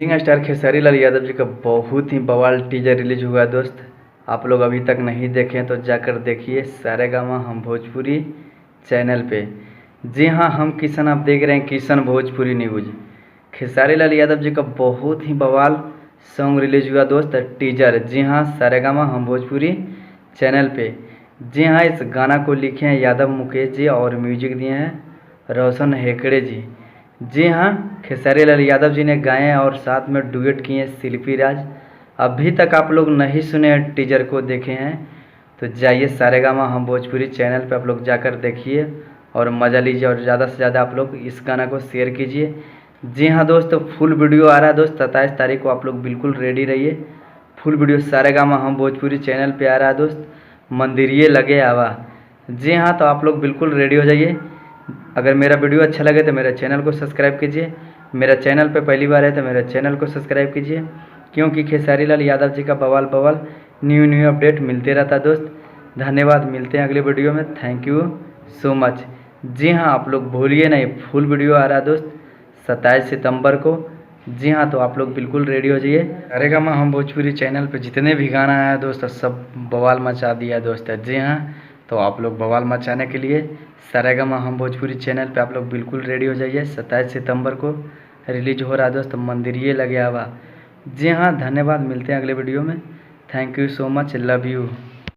सिंग star Khesari Lal Yadav ji का बहुत ही बवाल टीजर रिलीज हुआ है दोस्त। आप लोग अभी तक नहीं देखे हैं तो जाकर देखिए सारेगामा हम भोजपुरी चैनल पे। जी हाँ, हम किशन, आप देख रहे हैं किशन भोजपुरी न्यूज। खेसारी लाल यादव जी का बहुत ही बवाल सॉन्ग रिलीज हुआ दोस्त, टीजर। जी हाँ, सारेगामा हम भोजपुरी चैनल पे। जी हाँ, इस गाना को लिखे हैं यादव मुकेश जी और म्यूजिक दिए हैं रोशन हेकड़े जी। जी हाँ, खेसारी लाल यादव जी ने गाए हैं और साथ में डुएट किए हैं शिल्पी राज। अभी तक आप लोग नहीं सुने हैं, टीजर को देखे हैं तो जाइए सारेगामा हम भोजपुरी चैनल पे आप लोग जाकर देखिए और मज़ा लीजिए और ज़्यादा से ज़्यादा आप लोग इस गाना को शेयर कीजिए। जी हाँ दोस्त, फुल वीडियो आ रहा है दोस्त 27 तारीख को, आप लोग बिल्कुल रेडी रहिए। फुल वीडियो सारेगामा हम भोजपुरी चैनल पे आ रहा है दोस्त, मंदिरिये लगे आवा। जी हाँ, तो आप लोग बिल्कुल रेडी हो जाइए। अगर मेरा वीडियो अच्छा लगे तो मेरे चैनल को सब्सक्राइब कीजिए। मेरा चैनल पे पहली बार है तो मेरे चैनल को सब्सक्राइब कीजिए, क्योंकि खेसारी लाल यादव जी का बवाल बवाल न्यू अपडेट मिलते रहता है दोस्त। धन्यवाद, मिलते हैं अगले वीडियो में। Thank you so much. जी हाँ, आप लोग भूलिए नहीं, फुल वीडियो आ रहा है दोस्त 27 सितंबर को। जी हाँ, तो आप लोग बिल्कुल रेडी हो जाइए। सारेगामा हम भोजपुरी चैनल पे जितने भी गाना आया दोस्त सब बवाल मचा दिया दोस्त। जी हाँ, तो आप लोग बवाल मचाने के लिए सारेगामा हम भोजपुरी चैनल पे आप लोग बिल्कुल रेडी हो जाइए। 27 सितंबर को रिलीज हो रहा है दोस्त, मंदिरिये लगे आवा। जी हाँ, धन्यवाद, मिलते हैं अगले वीडियो में। Thank you so much, love you.